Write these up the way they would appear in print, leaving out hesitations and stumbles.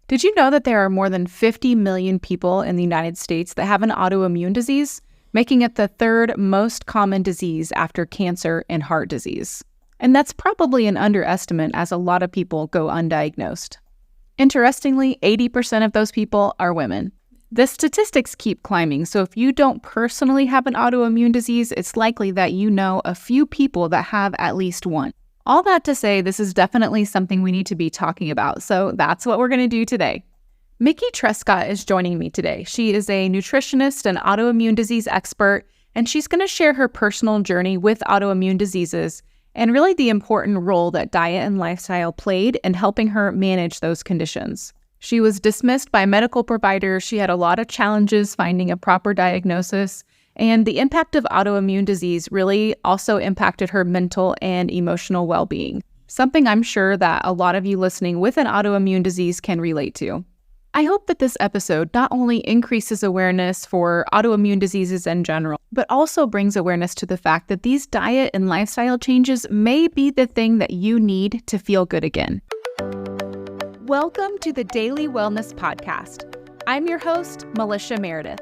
Did you know that there are more than 50 million people in the United States that have an autoimmune disease, making it the third most common disease after cancer and heart disease? And that's probably an underestimate, as a lot of people go undiagnosed. Interestingly, 80% of those people are women. The statistics keep climbing, so if you don't personally have an autoimmune disease, it's likely that you know a few people that have at least one. All that to say, this is definitely something we need to be talking about, so that's what we're going to do today. Mickey Trescott is joining me today. She is a nutritionist and autoimmune disease expert, and she's going to share her personal journey with autoimmune diseases and really the important role that diet and lifestyle played in helping her manage those conditions. She was dismissed by medical providers. She had a lot of challenges finding a proper diagnosis, and the impact of autoimmune disease really also impacted her mental and emotional well-being, something I'm sure that a lot of you listening with an autoimmune disease can relate to. I hope that this episode not only increases awareness for autoimmune diseases in general, but also brings awareness to the fact that these diet and lifestyle changes may be the thing that you need to feel good again. Welcome to the Daily Wellness Podcast. I'm your host, Melissa Meredith.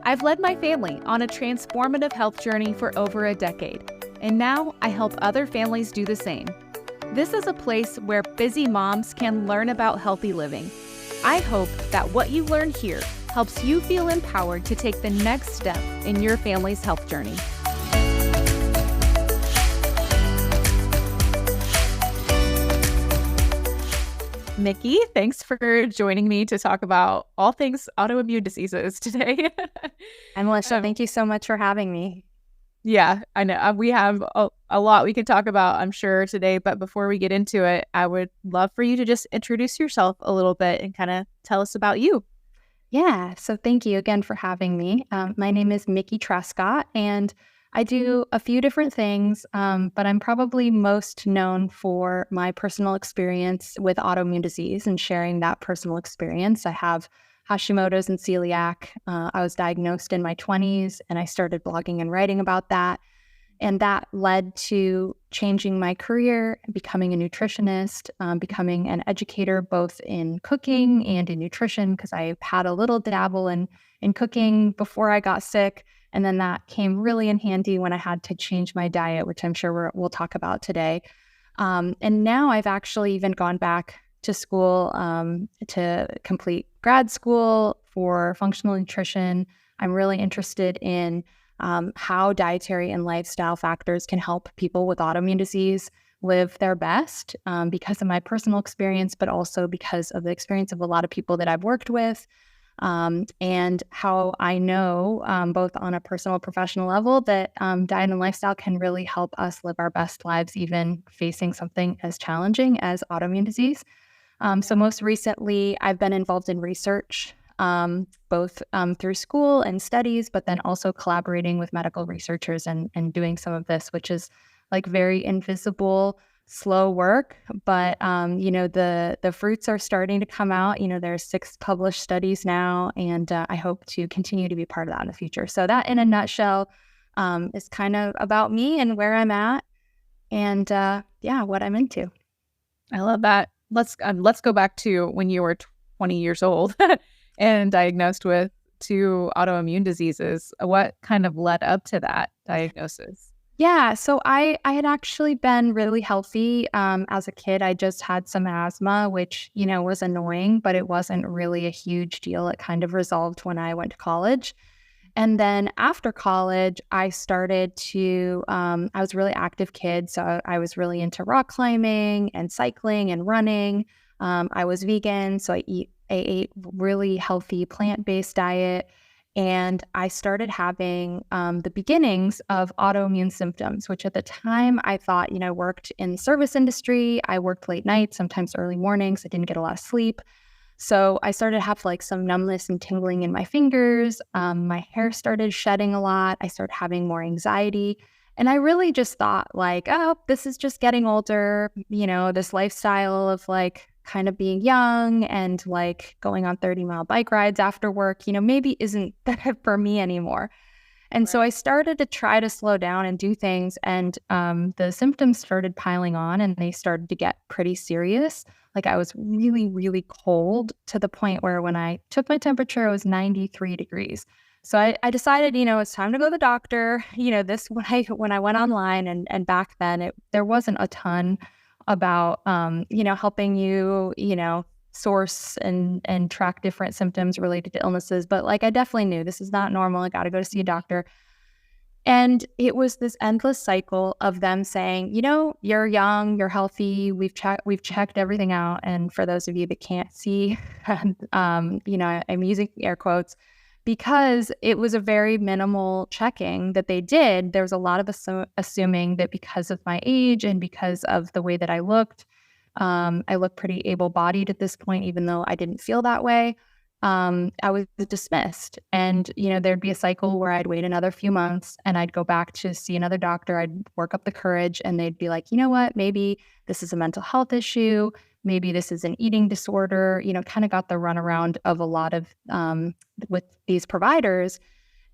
I've led my family on a transformative health journey for over a decade, and now I help other families do the same. This is a place where busy moms can learn about healthy living. I hope that what you learn here helps you feel empowered to take the next step in your family's health journey. Mickey, thanks for joining me to talk about all things autoimmune diseases today. And Melissa, thank you so much for having me. Yeah, I know. We have a lot we can talk about, I'm sure, today. But before we get into it, I would love for you to just introduce yourself a little bit and kind of tell us about you. Yeah, so thank you again for having me. My name is Mickey Trescott, and I do a few different things, but I'm probably most known for my personal experience with autoimmune disease and sharing that personal experience. I have Hashimoto's and celiac. I was diagnosed in my 20s, and I started blogging and writing about that. And that led to changing my career, becoming a nutritionist, becoming an educator both in cooking and in nutrition, because I had a little dabble in cooking before I got sick. And then that came really in handy when I had to change my diet, which I'm sure we'll talk about today. And now I've actually even gone back to school to complete grad school for functional nutrition. I'm really interested in how dietary and lifestyle factors can help people with autoimmune disease live their best because of my personal experience, but also because of the experience of a lot of people that I've worked with. And how I know, both on a personal and professional level, that diet and lifestyle can really help us live our best lives, even facing something as challenging as autoimmune disease. So most recently, I've been involved in research, both through school and studies, but then also collaborating with medical researchers and doing some of this, which is like very invisible, slow work, but the fruits are starting to come out. There's 6 published studies now, and I hope to continue to be part of that in the future. So that, in a nutshell, is kind of about me and where I'm at, and what I'm into. I love that. Let's go back to when you were 20 years old and diagnosed with 2 autoimmune diseases. What kind of led up to that diagnosis? Yeah, so I had actually been really healthy as a kid. I just had some asthma, which, was annoying, but it wasn't really a huge deal. It kind of resolved when I went to college. And then after college, I started to, I was a really active kid. So I was really into rock climbing and cycling and running. I was vegan, so I ate really healthy plant-based diet. And I started having the beginnings of autoimmune symptoms, which at the time I thought, worked in the service industry. I worked late nights, sometimes early mornings. I didn't get a lot of sleep. So I started to have some numbness and tingling in my fingers. My hair started shedding a lot. I started having more anxiety. And I really just thought this is just getting older, this lifestyle of kind of being young and going on 30-mile bike rides after work, maybe isn't that for me anymore. And so I started to try to slow down and do things. And the symptoms started piling on and they started to get pretty serious. Like I was really, really cold to the point where when I took my temperature, it was 93 degrees. So I decided, it's time to go to the doctor. This when I went online and back then there wasn't a ton about, helping you, source and track different symptoms related to illnesses. But like, I definitely knew this is not normal. I got to go to see a doctor. And it was this endless cycle of them saying, you're young, you're healthy. We've checked everything out. And for those of you that can't see, I'm using air quotes because it was a very minimal checking that they did. There was a lot of assuming that because of my age and because of the way that I looked pretty able-bodied at this point, even though I didn't feel that way. I was dismissed. And, there'd be a cycle where I'd wait another few months and I'd go back to see another doctor. I'd work up the courage and they'd be like, you know what, maybe this is a mental health issue. Maybe this is an eating disorder, kind of got the runaround of a lot of with these providers.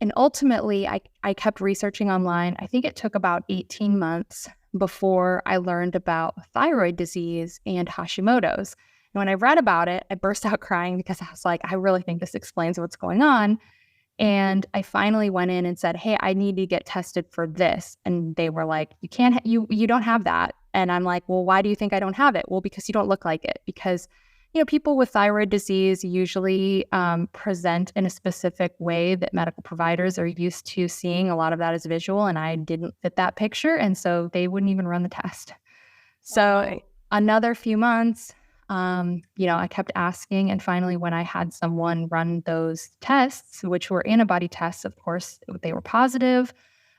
And ultimately, I kept researching online. I think it took about 18 months before I learned about thyroid disease and Hashimoto's. And when I read about it, I burst out crying because I was like, I really think this explains what's going on. And I finally went in and said, hey, I need to get tested for this. And they were like, you can't, you don't have that. And I'm like, well, why do you think I don't have it? Well, because you don't look like it. Because people with thyroid disease usually present in a specific way that medical providers are used to seeing. A lot of that is visual, and I didn't fit that picture. And so they wouldn't even run the test. So another few months, I kept asking. And finally, when I had someone run those tests, which were antibody tests, of course, they were positive.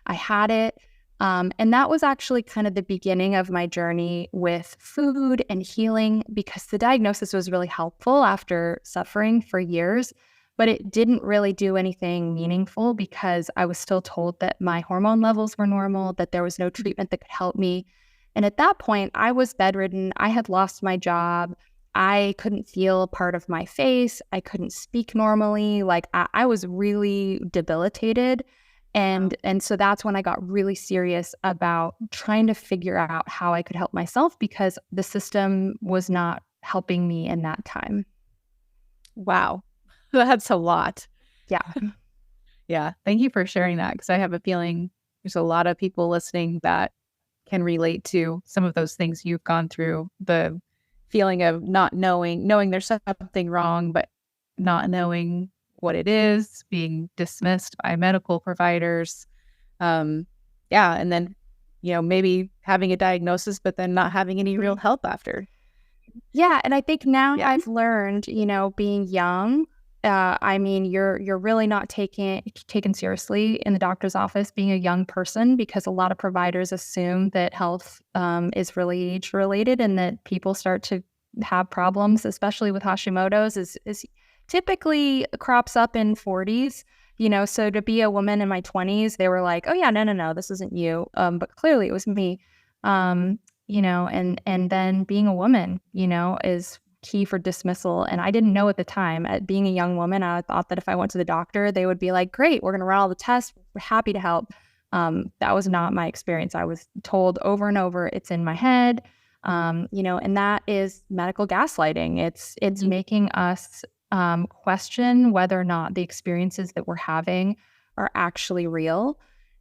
I had it. And that was actually kind of the beginning of my journey with food and healing, because the diagnosis was really helpful after suffering for years, but it didn't really do anything meaningful because I was still told that my hormone levels were normal, that there was no treatment that could help me. And at that point, I was bedridden. I had lost my job. I couldn't feel part of my face. I couldn't speak normally. Like I was really debilitated. And so that's when I got really serious about trying to figure out how I could help myself, because the system was not helping me in that time. Wow. That's a lot. Yeah. Yeah. Thank you for sharing that, because I have a feeling there's a lot of people listening that can relate to some of those things you've gone through. The feeling of not knowing there's something wrong, but not knowing what it is, being dismissed by medical providers. And then, maybe having a diagnosis, but then not having any real help after. Yeah. And I think now I've learned, being young, you're really not taken seriously in the doctor's office being a young person, because a lot of providers assume that health is really age related, and that people start to have problems, especially with Hashimoto's, is typically crops up in 40s. So to be a woman in my 20s, they were like, oh yeah, no, this isn't you. But clearly it was me. And then being a woman, is key for dismissal. And I didn't know at the time. At being a young woman, I thought that if I went to the doctor, they would be like, great, we're going to run all the tests. We're happy to help. That was not my experience. I was told over and over, it's in my head. And that is medical gaslighting. It's making us question whether or not the experiences that we're having are actually real.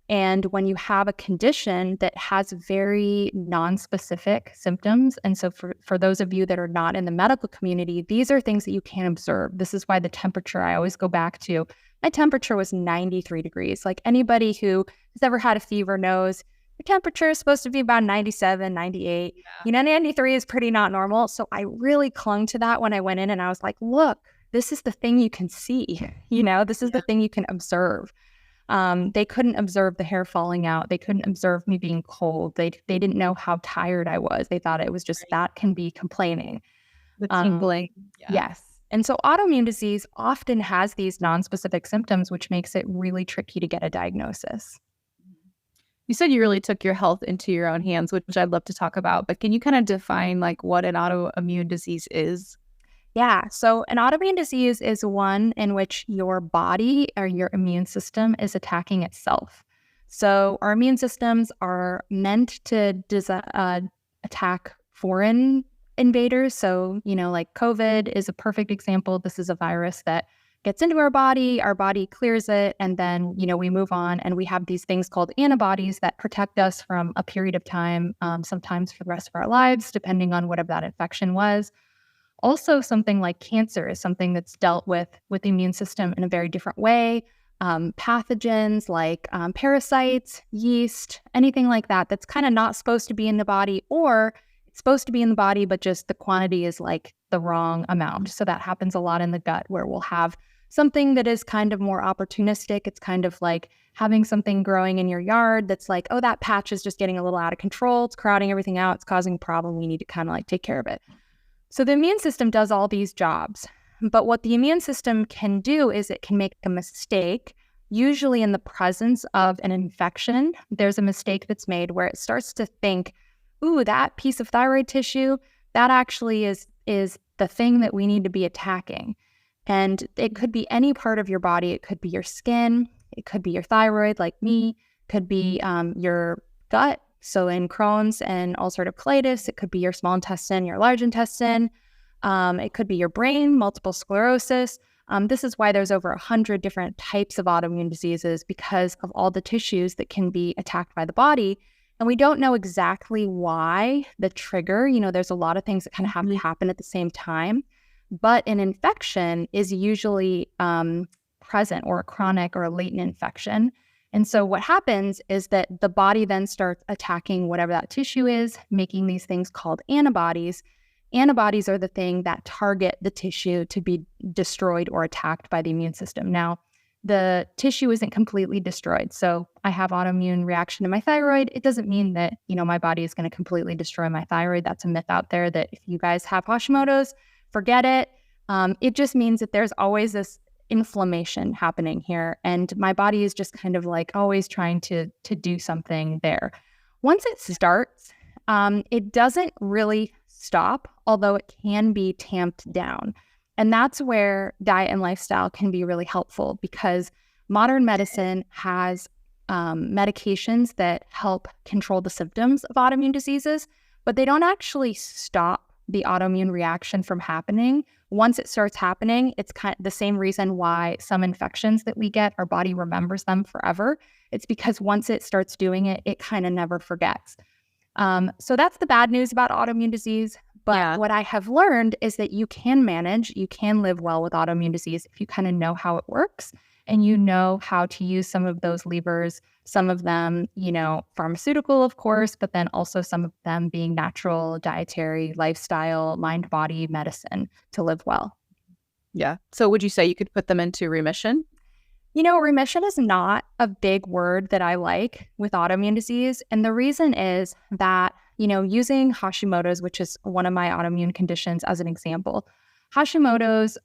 And when you have a condition that has very non-specific symptoms, and so for those of you that are not in the medical community, these are things that you can't observe. This is why the temperature, I always go back to, my temperature was 93 degrees. Like anybody who has ever had a fever knows your temperature is supposed to be about 97, 98. Yeah. 93 is pretty not normal. So I really clung to that when I went in, and I was like, look, this is the thing you can see. This is the thing you can observe. They couldn't observe the hair falling out. They couldn't observe me being cold. They didn't know how tired I was. They thought it was just that can be complaining. The tingling. Yes. And so autoimmune disease often has these non-specific symptoms, which makes it really tricky to get a diagnosis. You said you really took your health into your own hands, which I'd love to talk about, but can you kind of define like what an autoimmune disease is? Yeah. So an autoimmune disease is one in which your body or your immune system is attacking itself. So our immune systems are meant to attack foreign invaders. So, like COVID is a perfect example. This is a virus that gets into our body clears it, and then, we move on and we have these things called antibodies that protect us from a period of time, sometimes for the rest of our lives, depending on whatever that infection was. Also, something like cancer is something that's dealt with the immune system in a very different way. Pathogens like parasites, yeast, anything like that, that's kind of not supposed to be in the body, or it's supposed to be in the body, but just the quantity is like the wrong amount. So that happens a lot in the gut, where we'll have something that is kind of more opportunistic. It's kind of like having something growing in your yard that's like, oh, that patch is just getting a little out of control. It's crowding everything out. It's causing a problem. We need to kind of like take care of it. So the immune system does all these jobs, but what the immune system can do is it can make a mistake, usually in the presence of an infection. There's a mistake that's made where it starts to think, ooh, that piece of thyroid tissue, that actually is the thing that we need to be attacking. And it could be any part of your body. It could be your skin. It could be your thyroid, like me. It could be your gut. So in Crohn's and ulcerative colitis, it could be your small intestine, your large intestine. It could be your brain, multiple sclerosis. This is why there's over 100 different types of autoimmune diseases, because of all the tissues that can be attacked by the body. And we don't know exactly why the trigger, there's a lot of things that kind of have to happen at the same time. But an infection is usually present, or a chronic or a latent infection. And so what happens is that the body then starts attacking whatever that tissue is, making these things called antibodies. Antibodies are the thing that target the tissue to be destroyed or attacked by the immune system. Now, the tissue isn't completely destroyed. So I have autoimmune reaction to my thyroid. It doesn't mean that, my body is going to completely destroy my thyroid. That's a myth out there that if you guys have Hashimoto's, forget it. It just means that there's always this inflammation happening here, and my body is just kind of like always trying to do something there. Once it starts, it doesn't really stop, although it can be tamped down. And that's where diet and lifestyle can be really helpful, because modern medicine has medications that help control the symptoms of autoimmune diseases, but they don't actually stop the autoimmune reaction from happening. Once it starts happening, it's kind of the same reason why some infections that we get, our body remembers them forever. It's because once it starts doing it, it kind of never forgets. So that's the bad news about autoimmune disease. But what I have learned is that you can live well with autoimmune disease if you kind of know how it works, and you know how to use some of those levers, some of them, pharmaceutical, of course, but then also some of them being natural, dietary, lifestyle, mind-body medicine to live well. Yeah. So would you say you could put them into remission? Remission is not a big word that I like with autoimmune disease. And the reason is that, using Hashimoto's, which is one of my autoimmune conditions as an example, Hashimoto's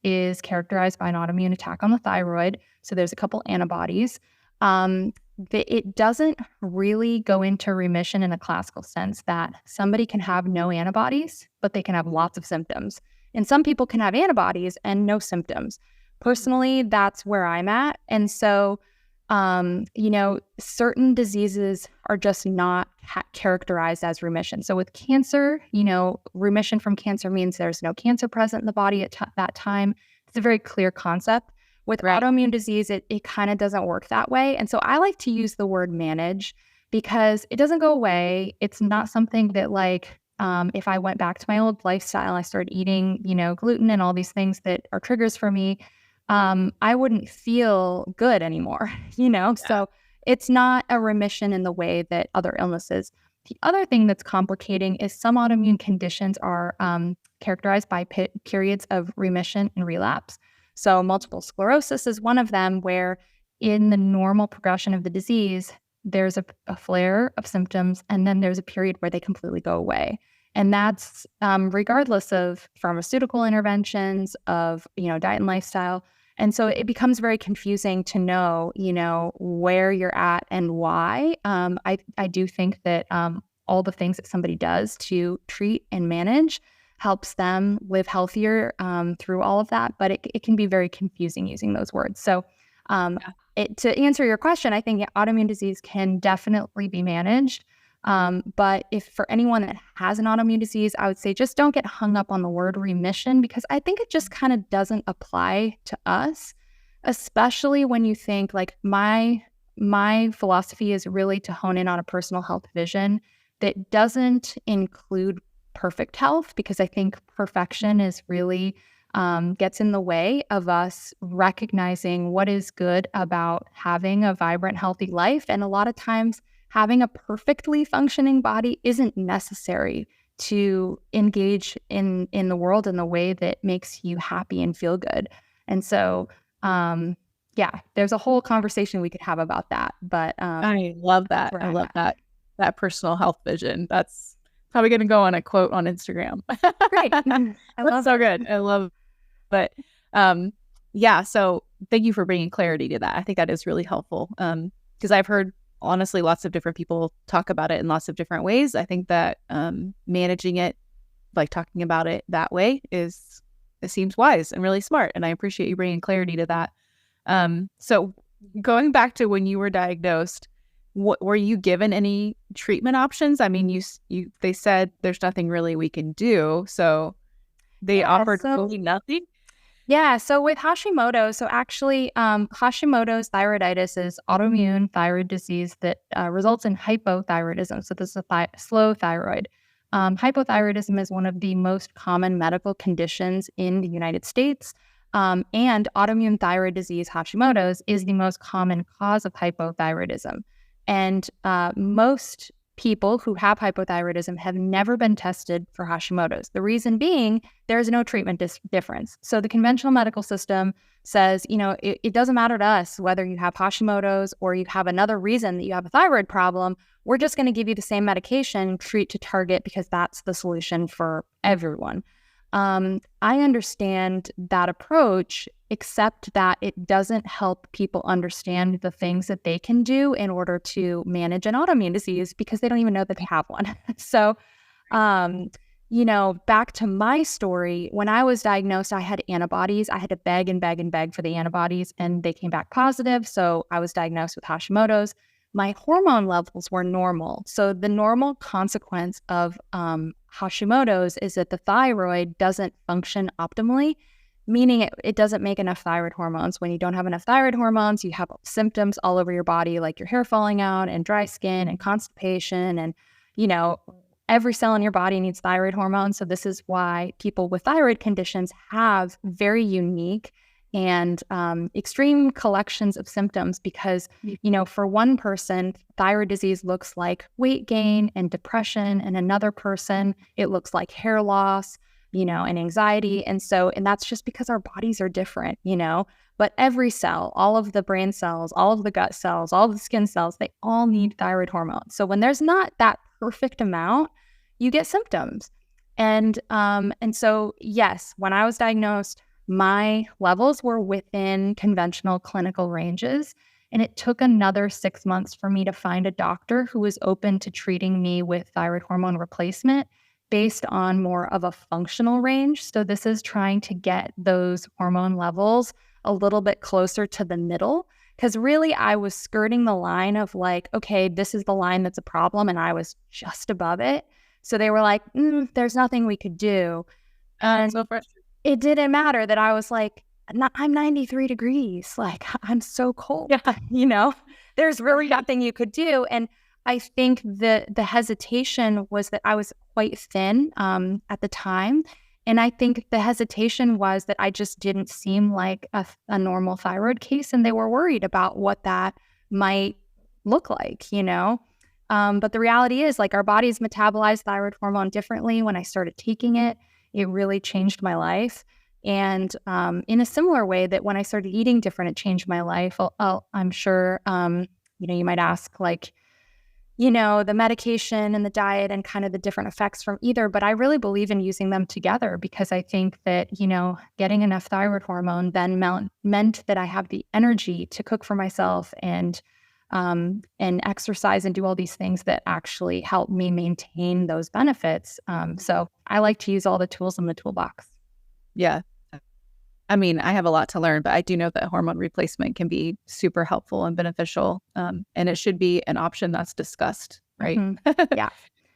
is characterized by an autoimmune attack on the thyroid. So there's a couple antibodies. It doesn't really go into remission in a classical sense, that somebody can have no antibodies, but they can have lots of symptoms. And some people can have antibodies and no symptoms. Personally, that's where I'm at. And so, certain diseases are just not characterized as remission. So with cancer, remission from cancer means there's no cancer present in the body at that time. It's a very clear concept. With autoimmune disease, it kind of doesn't work that way. And so I like to use the word manage, because it doesn't go away. It's not something that if I went back to my old lifestyle, I started eating, gluten and all these things that are triggers for me, I wouldn't feel good anymore, So it's not a remission in the way that other illnesses. The other thing that's complicating is some autoimmune conditions are characterized by periods of remission and relapse. So multiple sclerosis is one of them, where in the normal progression of the disease, there's a flare of symptoms, and then there's a period where they completely go away. And that's regardless of pharmaceutical interventions, of, diet and lifestyle. And so it becomes very confusing to know, where you're at and why. I do think that all the things that somebody does to treat and manage helps them live healthier through all of that. But it can be very confusing using those words. So to answer your question, I think autoimmune disease can definitely be managed. But if for anyone that has an autoimmune disease, I would say just don't get hung up on the word remission, because I think it just kind of doesn't apply to us, especially when you think like my philosophy is really to hone in on a personal health vision that doesn't include perfect health, because I think perfection is really gets in the way of us recognizing what is good about having a vibrant, healthy life. And a lot of times having a perfectly functioning body isn't necessary to engage in the world in the way that makes you happy and feel good. And so, there's a whole conversation we could have about that. But I love that. I love that personal health vision. That's probably going to go on a quote on Instagram. Great. That's so good. I love it. So thank you for bringing clarity to that. I think that is really helpful. Because I've heard, honestly, lots of different people talk about it in lots of different ways. I think that managing it, like talking about it that way, it seems wise and really smart. And I appreciate you bringing clarity to that. So going back to when you were diagnosed, were you given any treatment options? I mean, they said there's nothing really we can do. So they offered really nothing? Yeah. So with Hashimoto's, Hashimoto's thyroiditis is autoimmune thyroid disease that results in hypothyroidism. So this is a slow thyroid. Hypothyroidism is one of the most common medical conditions in the United States. And autoimmune thyroid disease, Hashimoto's, is the most common cause of hypothyroidism. And most people who have hypothyroidism have never been tested for Hashimoto's. The reason being, there's no treatment difference. So the conventional medical system says, it doesn't matter to us whether you have Hashimoto's or you have another reason that you have a thyroid problem. We're just going to give you the same medication, treat to target, because that's the solution for everyone. I understand that approach, except that it doesn't help people understand the things that they can do in order to manage an autoimmune disease, because they don't even know that they have one. So, back to my story, when I was diagnosed, I had antibodies. I had to beg and beg and beg for the antibodies, and they came back positive. So I was diagnosed with Hashimoto's. My hormone levels were normal. So the normal consequence of Hashimoto's is that the thyroid doesn't function optimally, meaning it doesn't make enough thyroid hormones. When you don't have enough thyroid hormones, you have symptoms all over your body, like your hair falling out and dry skin and constipation. And, every cell in your body needs thyroid hormones. So this is why people with thyroid conditions have very unique and extreme collections of symptoms, because, for one person, thyroid disease looks like weight gain and depression, and another person, it looks like hair loss, and anxiety. And that's just because our bodies are different, but every cell, all of the brain cells, all of the gut cells, all of the skin cells, they all need thyroid hormones. So when there's not that perfect amount, you get symptoms. And so, yes, when I was diagnosed, my levels were within conventional clinical ranges. And it took another 6 months for me to find a doctor who was open to treating me with thyroid hormone replacement based on more of a functional range. So this is trying to get those hormone levels a little bit closer to the middle, because really I was skirting the line of like, okay, this is the line that's a problem, and I was just above it. So they were like, there's nothing we could do. And so frustrating. It didn't matter that I was like, I'm 93 degrees. Like, I'm so cold. Yeah. There's really nothing you could do. And I think the hesitation was that I was quite thin at the time. And I think the hesitation was that I just didn't seem like a normal thyroid case. And they were worried about what that might look like, But the reality is, like, our bodies metabolize thyroid hormone differently. When I started taking it, it really changed my life. And in a similar way that when I started eating different, it changed my life. I'm sure, you might ask, like, the medication and the diet and kind of the different effects from either. But I really believe in using them together, because I think that, getting enough thyroid hormone then meant that I have the energy to cook for myself and and exercise and do all these things that actually help me maintain those benefits. So I like to use all the tools in the toolbox. Yeah. I mean, I have a lot to learn, but I do know that hormone replacement can be super helpful and beneficial. And it should be an option that's discussed, right? Yeah.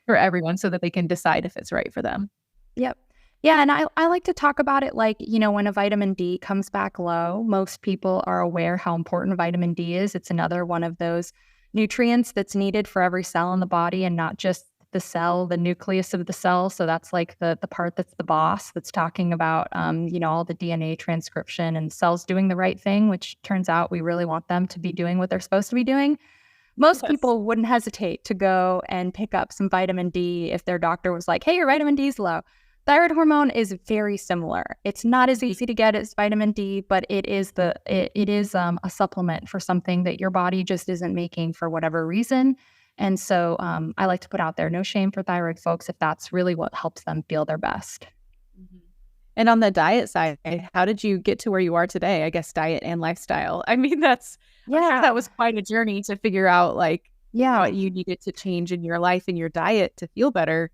For everyone so that they can decide if it's right for them. Yep. Yeah. And I like to talk about it like, when a vitamin D comes back low, most people are aware how important vitamin D is. It's another one of those nutrients that's needed for every cell in the body and not just the cell, the nucleus of the cell. So that's like the part that's the boss that's talking about, all the DNA transcription and cells doing the right thing, which turns out we really want them to be doing what they're supposed to be doing. Most people wouldn't hesitate to go and pick up some vitamin D if their doctor was like, hey, your vitamin D is low. Thyroid hormone is very similar. It's not as easy to get as vitamin D, but it is a supplement for something that your body just isn't making for whatever reason. And so I like to put out there, no shame for thyroid folks if that's really what helps them feel their best. And on the diet side, how did you get to where you are today? I guess diet and lifestyle. I mean, I'm sure that was quite a journey to figure out what you needed to change in your life and your diet to feel better.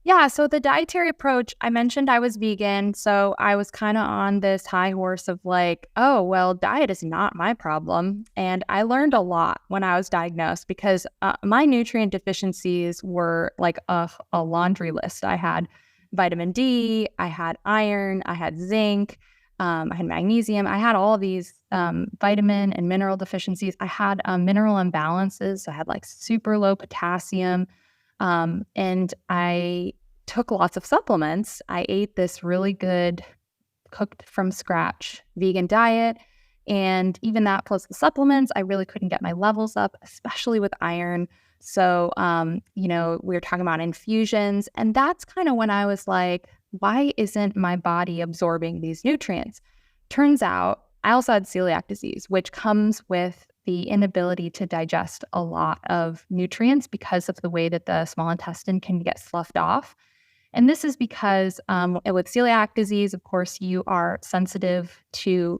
Yeah, so the dietary approach, I mentioned I was vegan, so I was kind of on this high horse of like, oh, well, diet is not my problem. And I learned a lot when I was diagnosed because my nutrient deficiencies were like a laundry list. I had vitamin D, I had iron, I had zinc, I had magnesium. I had all of these vitamin and mineral deficiencies. I had mineral imbalances. So I had like super low potassium. And I took lots of supplements. I ate this really good cooked from scratch vegan diet. And even that plus the supplements, I really couldn't get my levels up, especially with iron. So, we were talking about infusions. And that's kind of when I was like, why isn't my body absorbing these nutrients? Turns out I also had celiac disease, which comes with the inability to digest a lot of nutrients because of the way that the small intestine can get sloughed off. And this is because with celiac disease, of course, you are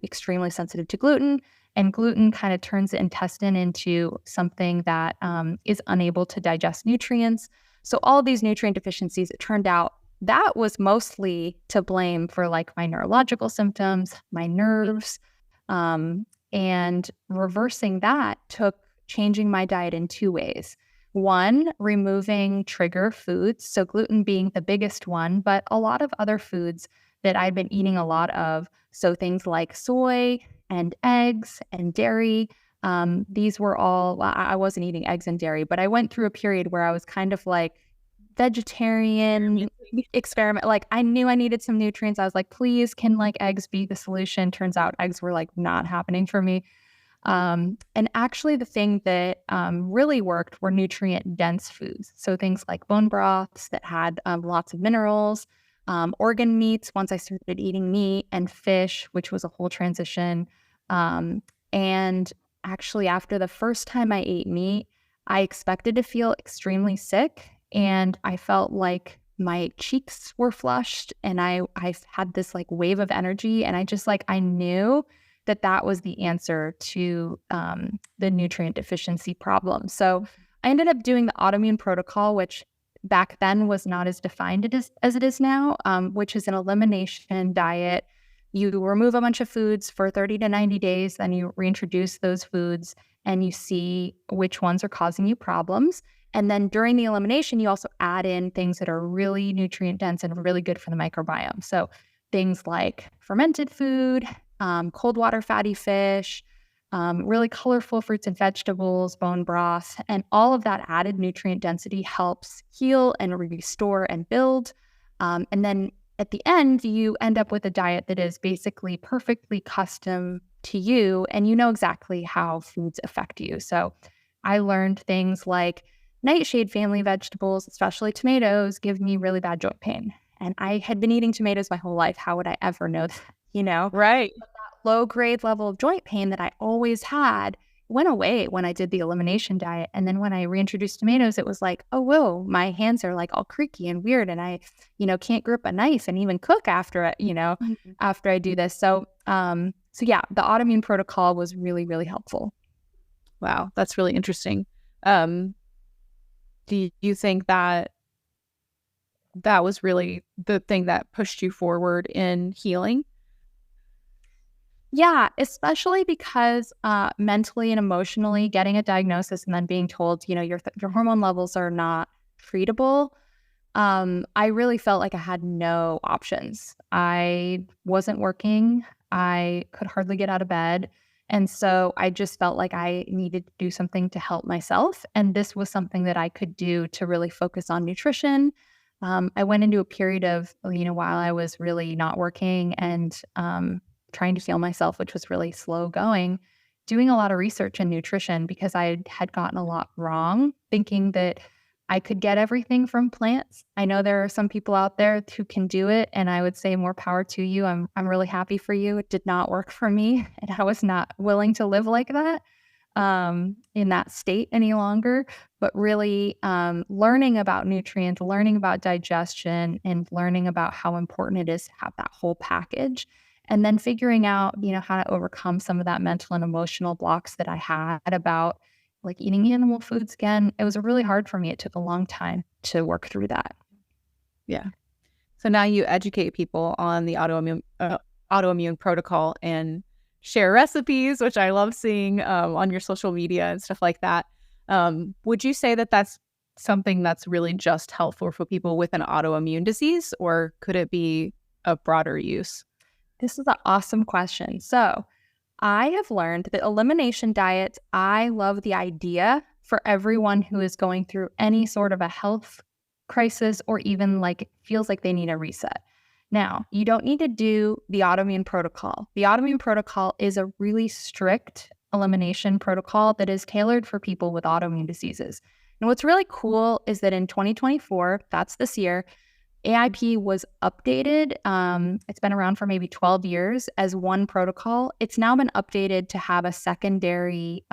extremely sensitive to gluten, and gluten kind of turns the intestine into something that is unable to digest nutrients. So all of these nutrient deficiencies, it turned out that was mostly to blame for like my neurological symptoms, my nerves, and reversing that took changing my diet in two ways. One, removing trigger foods, so gluten being the biggest one, but a lot of other foods that I'd been eating a lot of. So things like soy and eggs and dairy. These were all, I wasn't eating eggs and dairy, but I went through a period where I was kind of like vegetarian experiment. Like I knew I needed some nutrients. I was like, please, can like eggs be the solution? Turns out eggs were like not happening for me. And actually the thing that really worked were nutrient dense foods. So things like bone broths that had lots of minerals, organ meats once I started eating meat, and fish, which was a whole transition. And actually after the first time I ate meat, I expected to feel extremely sick. And I felt like my cheeks were flushed and I had this like wave of energy. And I just I knew that was the answer to the nutrient deficiency problem. So I ended up doing the autoimmune protocol, which back then was not as defined as it is now, which is an elimination diet. You remove a bunch of foods for 30 to 90 days, then you reintroduce those foods and you see which ones are causing you problems. And then during the elimination, you also add in things that are really nutrient dense and really good for the microbiome. So things like fermented food, cold water fatty fish, really colorful fruits and vegetables, bone broth, and all of that added nutrient density helps heal and restore and build. And then at the end, you end up with a diet that is basically perfectly custom to you, and you know exactly how foods affect you. So I learned things like nightshade family vegetables, especially tomatoes, give me really bad joint pain. And I had been eating tomatoes my whole life. How would I ever know that, Right. But that low grade level of joint pain that I always had went away when I did the elimination diet. And then when I reintroduced tomatoes, it was like, oh, whoa, my hands are like all creaky and weird. And I, can't grip a knife and even cook after it, after I do this. So, yeah, the autoimmune protocol was really, really helpful. Wow, that's really interesting. Um, do you think that that was really the thing that pushed you forward in healing? Yeah, especially because mentally and emotionally getting a diagnosis and then being told, your hormone levels are not treatable. I really felt like I had no options. I wasn't working. I could hardly get out of bed. And so I just felt like I needed to do something to help myself. And this was something that I could do to really focus on nutrition. I went into a period of, while I was really not working and trying to heal myself, which was really slow going, doing a lot of research in nutrition because I had gotten a lot wrong, thinking that I could get everything from plants. I know there are some people out there who can do it, and I would say more power to you. I'm really happy for you. It did not work for me, and I was not willing to live like that in that state any longer. But really learning about nutrients, learning about digestion, and learning about how important it is to have that whole package. And then figuring out, how to overcome some of that mental and emotional blocks that I had about like eating animal foods again. It was really hard for me. It took a long time to work through that. Yeah. So now you educate people on the autoimmune protocol and share recipes, which I love seeing on your social media and stuff like that. Would you say that that's something that's really just helpful for people with an autoimmune disease, or could it be a broader use? This is an awesome question. So I have learned that elimination diets, I love the idea for everyone who is going through any sort of a health crisis or even like feels like they need a reset. Now, you don't need to do the autoimmune protocol. The autoimmune protocol is a really strict elimination protocol that is tailored for people with autoimmune diseases. And what's really cool is that in 2024, that's this year, AIP was updated. It's been around for maybe 12 years as one protocol. It's now been updated to have a secondary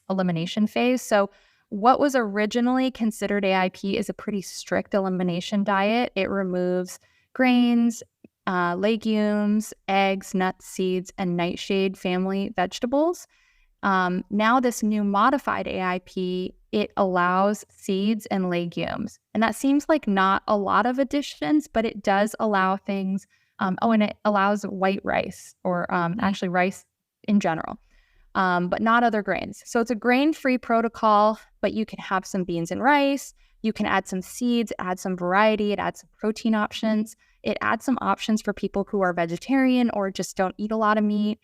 elimination phase. So what was originally considered AIP is a pretty strict elimination diet. It removes grains, legumes, eggs, nuts, seeds, and nightshade family vegetables. Now this new modified AIP, it allows seeds and legumes. And that seems like not a lot of additions, but it does allow things. And it allows white rice or actually rice in general, but not other grains. So it's a grain-free protocol, but you can have some beans and rice. You can add some seeds, add some variety. It adds some protein options. It adds some options for people who are vegetarian or just don't eat a lot of meat.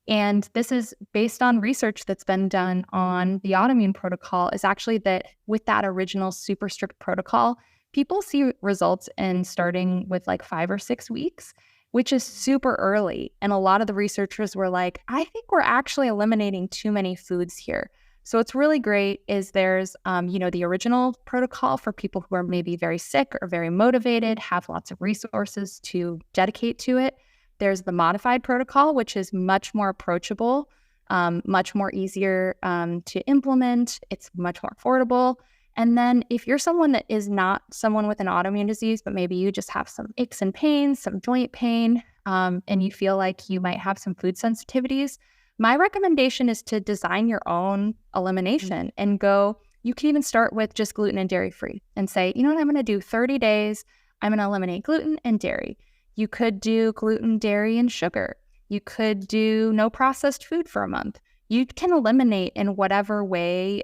And this is based on research that's been done on the autoimmune protocol, is actually that with that original super strict protocol, people see results in starting with like 5 or 6 weeks, which is super early. And a lot of the researchers were like, I think we're actually eliminating too many foods here. So what's really great is there's, the original protocol for people who are maybe very sick or very motivated, have lots of resources to dedicate to it. There's the modified protocol, which is much more approachable, much more easier to implement. It's much more affordable. And then if you're someone that is not someone with an autoimmune disease, but maybe you just have some aches and pains, some joint pain, and you feel like you might have some food sensitivities, my recommendation is to design your own elimination and go. You can even start with just gluten and dairy free and say, you know what, I'm going to do 30 days. I'm going to eliminate gluten and dairy. You could do gluten, dairy, and sugar. You could do no processed food for a month. You can eliminate in whatever way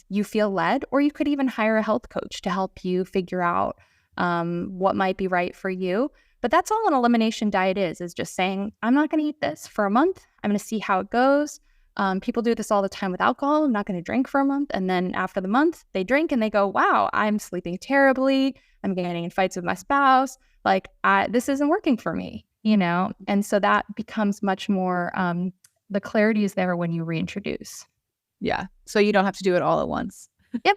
you feel led, or you could even hire a health coach to help you figure out what might be right for you. But that's all an elimination diet is just saying, I'm not going to eat this for a month. I'm going to see how it goes. People do this all the time with alcohol. I'm not going to drink for a month. And then after the month, they drink and they go, wow, I'm sleeping terribly. I'm getting in fights with my spouse. Like, this isn't working for me, And so that becomes much more, the clarity is there when you reintroduce. Yeah. So you don't have to do it all at once. Yep.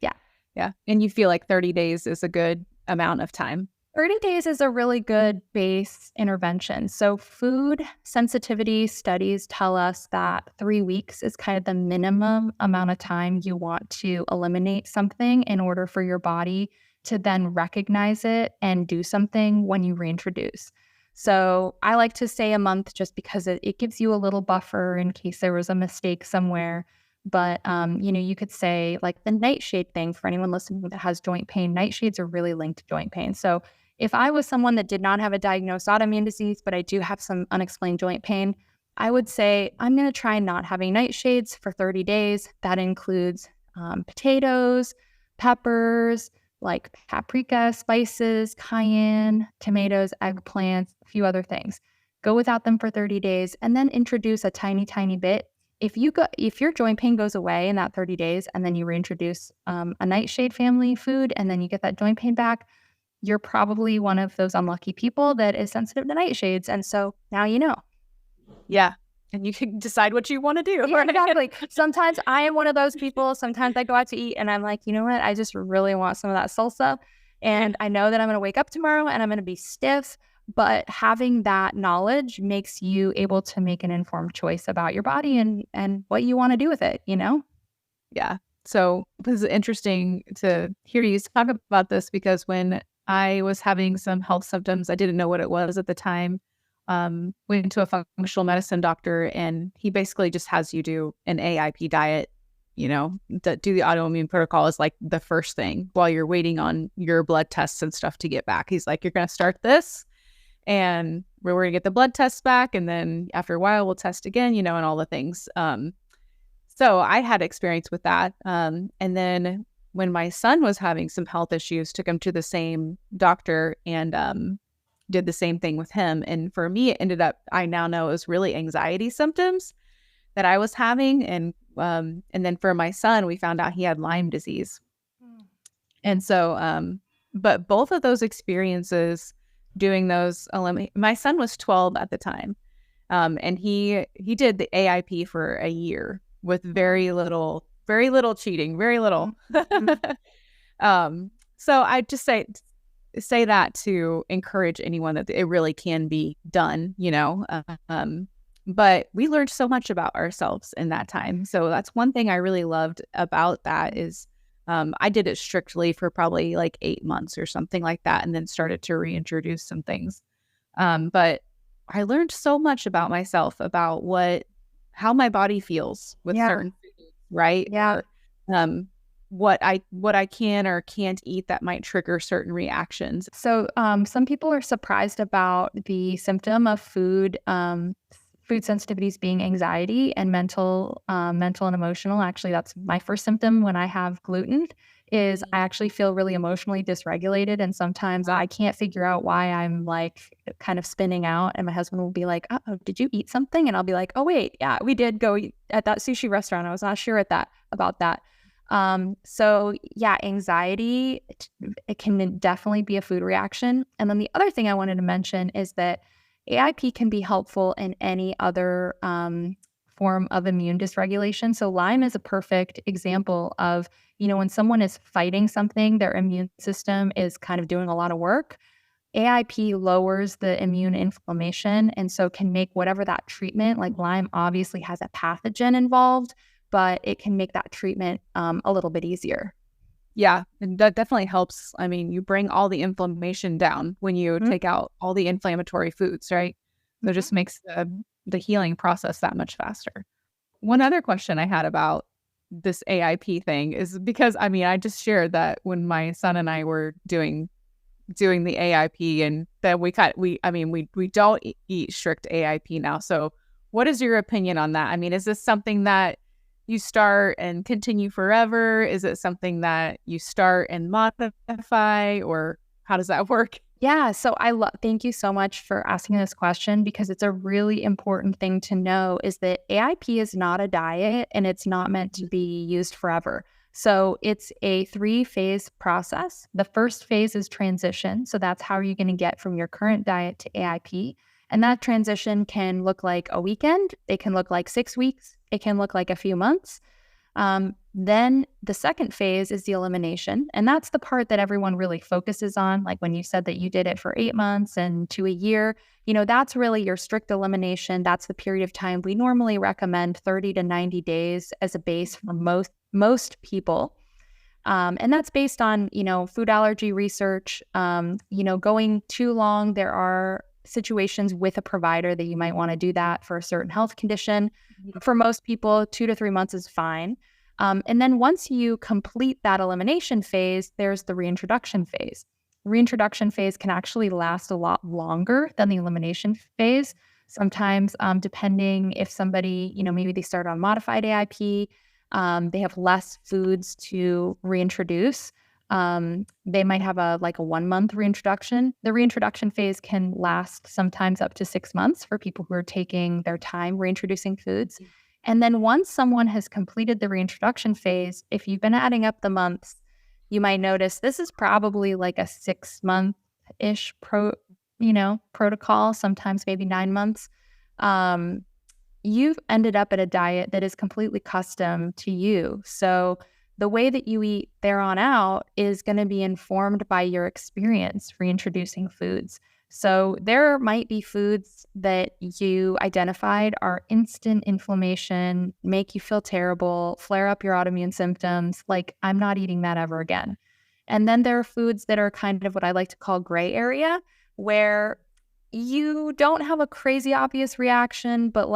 Yeah. Yeah. And you feel like 30 days is a good amount of time. 30 days is a really good base intervention. So food sensitivity studies tell us that 3 weeks is kind of the minimum amount of time you want to eliminate something in order for your body to then recognize it and do something when you reintroduce. So I like to say a month just because it gives you a little buffer in case there was a mistake somewhere. But, you could say like the nightshade thing for anyone listening that has joint pain. Nightshades are really linked to joint pain. So if I was someone that did not have a diagnosed autoimmune disease, but I do have some unexplained joint pain, I would say I'm going to try not having nightshades for 30 days. That includes potatoes, peppers, like paprika, spices, cayenne, tomatoes, eggplants, a few other things. Go without them for 30 days and then introduce a tiny, tiny bit. If your joint pain goes away in that 30 days and then you reintroduce a nightshade family food and then you get that joint pain back, you're probably one of those unlucky people that is sensitive to nightshades. And so now you know. Yeah. And you can decide what you want to do. Yeah, exactly. Sometimes I am one of those people. Sometimes I go out to eat and I'm like, you know what? I just really want some of that salsa. And I know that I'm going to wake up tomorrow and I'm going to be stiff. But having that knowledge makes you able to make an informed choice about your body and what you want to do with it, you know? Yeah. So this is interesting to hear you talk about this because when I was having some health symptoms, I didn't know what it was at the time. Went to a functional medicine doctor and he basically just has you do an AIP diet, do the autoimmune protocol is like the first thing while you're waiting on your blood tests and stuff to get back. He's like, you're going to start this and we're going to get the blood tests back. And then after a while, we'll test again, and all the things. So I had experience with that. And then when my son was having some health issues, took him to the same doctor and did the same thing with him. And for me, it ended up, I now know it was really anxiety symptoms that I was having. And then for my son, we found out he had Lyme disease. And so, but both of those experiences doing those, my son was 12 at the time. And he did the AIP for a year with very little cheating, very little. So I just say that to encourage anyone that it really can be done, but we learned so much about ourselves in that time. So that's one thing I really loved about that is I did it strictly for probably like 8 months or something like that, and then started to reintroduce some things. But I learned so much about myself, about how my body feels with certain foods, right? Yeah. Or, what I can or can't eat that might trigger certain reactions. So some people are surprised about the symptom of food sensitivities being anxiety and mental and emotional. Actually, that's my first symptom when I have gluten is I actually feel really emotionally dysregulated. And sometimes I can't figure out why I'm like kind of spinning out. And my husband will be like, "Uh-oh, did you eat something?" And I'll be like, "Oh, wait, yeah, we did go eat at that sushi restaurant. I was not sure about that. So yeah, anxiety, it can definitely be a food reaction. And then the other thing I wanted to mention is that AIP can be helpful in any other form of immune dysregulation. So Lyme is a perfect example of, when someone is fighting something, their immune system is kind of doing a lot of work. AIP lowers the immune inflammation and so can make whatever that treatment, like Lyme obviously has a pathogen involved, but it can make that treatment a little bit easier. Yeah, and that definitely helps. I mean, you bring all the inflammation down when you take out all the inflammatory foods, right? So it just makes the healing process that much faster. One other question I had about this AIP thing is because, I just shared that when my son and I were doing the AIP and that we don't eat strict AIP now. So what is your opinion on that? Is this something that you start and continue forever? Is it something that you start and modify, or how does that work? Yeah, so thank you so much for asking this question because it's a really important thing to know is that AIP is not a diet and it's not meant to be used forever. So it's a 3-phase process. The first phase is transition. So that's how you're going to get from your current diet to AIP. And that transition can look like a weekend. It can look like 6 weeks. It can look like a few months. Then the second phase is the elimination. And that's the part that everyone really focuses on. Like when you said that you did it for 8 months and to a year, that's really your strict elimination. That's the period of time we normally recommend 30 to 90 days as a base for most people. And that's based on, food allergy research. Going too long, there are situations with a provider that you might want to do that for a certain health condition. For most people, 2 to 3 months is fine. And then once you complete that elimination phase, there's the reintroduction phase. Reintroduction phase can actually last a lot longer than the elimination phase. Sometimes, depending if somebody, maybe they start on modified AIP, they have less foods to reintroduce. They might have a 1 month reintroduction. The reintroduction phase can last sometimes up to 6 months for people who are taking their time reintroducing foods. And then once someone has completed the reintroduction phase, if you've been adding up the months, you might notice this is probably like a 6-month-ish protocol, sometimes maybe 9 months. You've ended up at a diet that is completely custom to you. So the way that you eat there on out is going to be informed by your experience reintroducing foods. So there might be foods that you identified are instant inflammation, make you feel terrible, flare up your autoimmune symptoms. Like, I'm not eating that ever again. And then there are foods that are kind of what I like to call gray area, where you don't have a crazy obvious reaction, but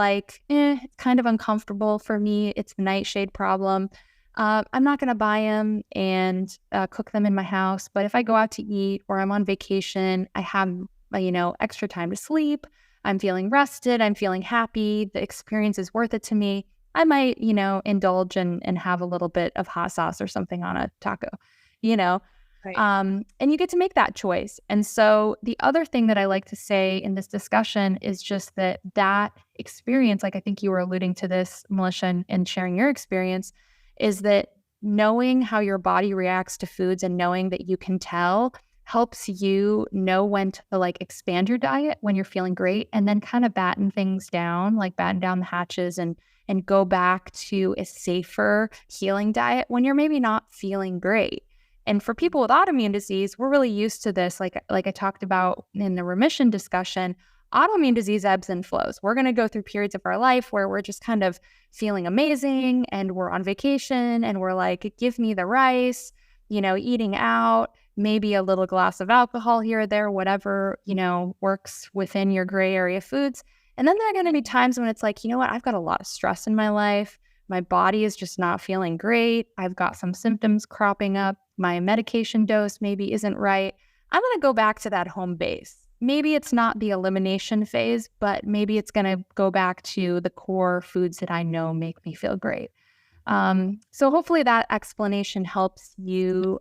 it's kind of uncomfortable for me. It's the nightshade problem. I'm not going to buy them and cook them in my house. But if I go out to eat or I'm on vacation, I have, extra time to sleep. I'm feeling rested. I'm feeling happy. The experience is worth it to me. I might, indulge and have a little bit of hot sauce or something on a taco, Right. And you get to make that choice. And so the other thing that I like to say in this discussion is just that experience, like I think you were alluding to this, Melissa, and sharing your experience, is that knowing how your body reacts to foods and knowing that you can tell helps you know when to expand your diet when you're feeling great, and then kind of batten things down, batten down the hatches and go back to a safer healing diet when you're maybe not feeling great. And for people with autoimmune disease, we're really used to this. Like I talked about in the remission discussion, autoimmune disease ebbs and flows. We're going to go through periods of our life where we're just kind of feeling amazing and we're on vacation and we're like, give me the rice, eating out, maybe a little glass of alcohol here or there, whatever, works within your gray area foods. And then there are going to be times when it's like, you know what, I've got a lot of stress in my life. My body is just not feeling great. I've got some symptoms cropping up. My medication dose maybe isn't right. I'm going to go back to that home base. Maybe it's not the elimination phase, but maybe it's going to go back to the core foods that I know make me feel great. So hopefully that explanation helps you,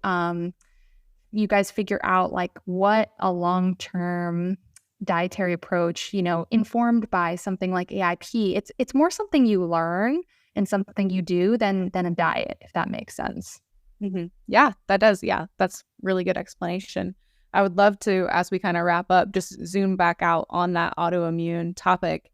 you guys figure out what a long-term dietary approach, informed by something like AIP. It's more something you learn and something you do than a diet, if that makes sense. Mm-hmm. Yeah, that does. Yeah, that's really good explanation. I would love to, as we kind of wrap up, just zoom back out on that autoimmune topic.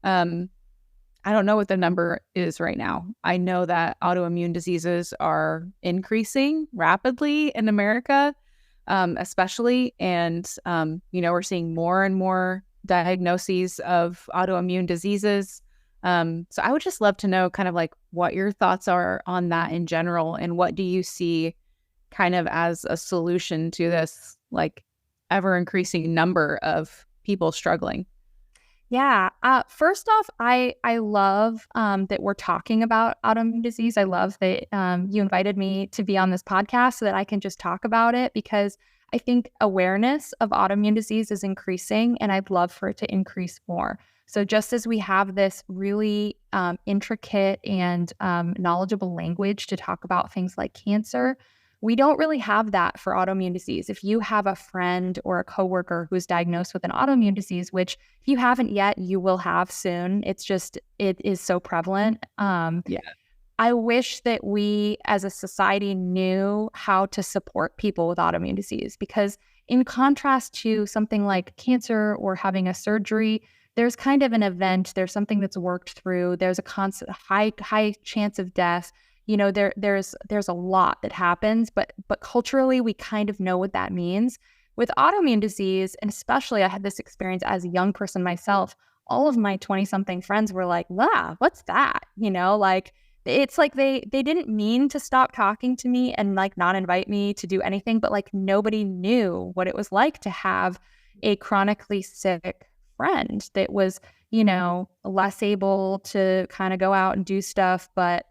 I don't know what the number is right now. I know that autoimmune diseases are increasing rapidly in America, especially. And, we're seeing more and more diagnoses of autoimmune diseases. So I would just love to know kind of what your thoughts are on that in general, and what do you see kind of as a solution to this ever increasing number of people struggling? Yeah. First off, I love that we're talking about autoimmune disease. I love that you invited me to be on this podcast so that I can just talk about it, because I think awareness of autoimmune disease is increasing, and I'd love for it to increase more. So just as we have this really intricate and knowledgeable language to talk about things like cancer, we don't really have that for autoimmune disease. If you have a friend or a coworker who's diagnosed with an autoimmune disease, which if you haven't yet, you will have soon. It is so prevalent. Yeah. I wish that we as a society knew how to support people with autoimmune disease, because in contrast to something like cancer or having a surgery, there's kind of an event, there's something that's worked through, there's a constant high chance of death. There's a lot that happens, but culturally we kind of know what that means. With autoimmune disease, and especially I had this experience as a young person myself, all of my 20-something friends were like, wow, what's that? It's like they didn't mean to stop talking to me and not invite me to do anything, but nobody knew what it was like to have a chronically sick friend that was, less able to kind of go out and do stuff. But,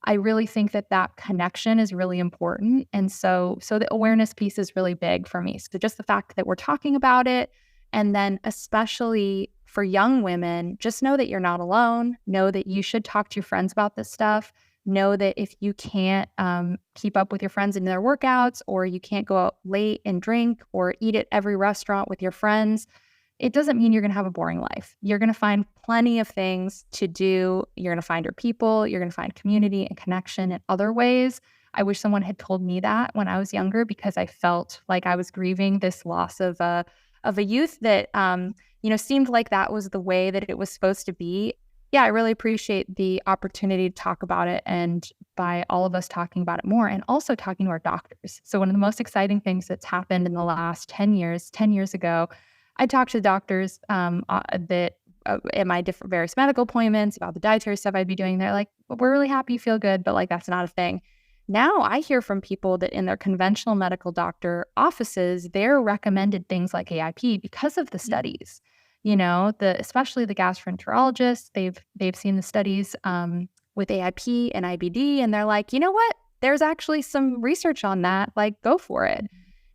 I really think that connection is really important. And so the awareness piece is really big for me. So just the fact that we're talking about it, and then especially for young women, just know that you're not alone. Know that you should talk to your friends about this stuff. Know that if you can't keep up with your friends in their workouts, or you can't go out late and drink or eat at every restaurant with your friends, it doesn't mean you're going to have a boring life. You're going to find plenty of things to do. You're going to find your people. You're going to find community and connection in other ways. I wish someone had told me that when I was younger, because I felt like I was grieving this loss of a youth that, seemed like that was the way that it was supposed to be. Yeah, I really appreciate the opportunity to talk about it, and by all of us talking about it more, and also talking to our doctors. So one of the most exciting things that's happened in the last 10 years ago, I talked to doctors at my different various medical appointments about the dietary stuff I'd be doing. They're like, we're really happy you feel good, but like, that's not a thing. Now I hear from people that in their conventional medical doctor offices, they're recommended things like AIP because of the studies. Especially the gastroenterologists, they've seen the studies with AIP and IBD, and they're like, you know what? There's actually some research on that. Like, go for it.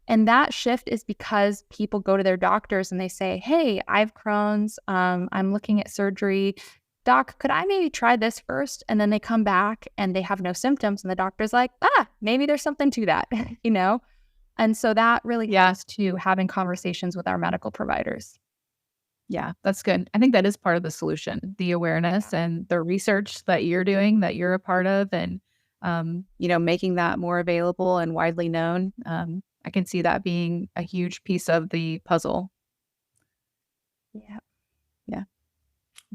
And that shift is because people go to their doctors and they say, hey, I have Crohn's. I'm looking at surgery. Doc, could I maybe try this first? And then they come back and they have no symptoms. And the doctor's like, maybe there's something to that, And so that really has to having conversations with our medical providers. Yeah, that's good. I think that is part of the solution, the awareness and the research that you're doing, that you're a part of, and, making that more available and widely known. I can see that being a huge piece of the puzzle. Yeah. Yeah.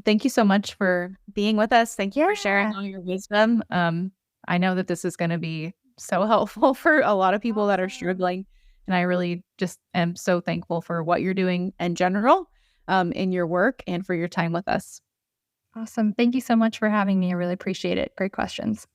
Thank you so much for being with us. Thank you for sharing all your wisdom. I know that this is going to be so helpful for a lot of people that are struggling. And I really just am so thankful for what you're doing in general, in your work, and for your time with us. Awesome. Thank you so much for having me. I really appreciate it. Great questions.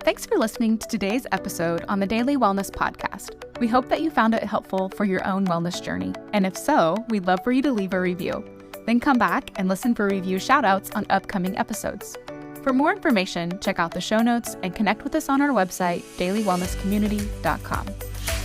Thanks for listening to today's episode on the Daily Wellness Podcast. We hope that you found it helpful for your own wellness journey. And if so, we'd love for you to leave a review. Then come back and listen for review shoutouts on upcoming episodes. For more information, check out the show notes and connect with us on our website, dailywellnesscommunity.com.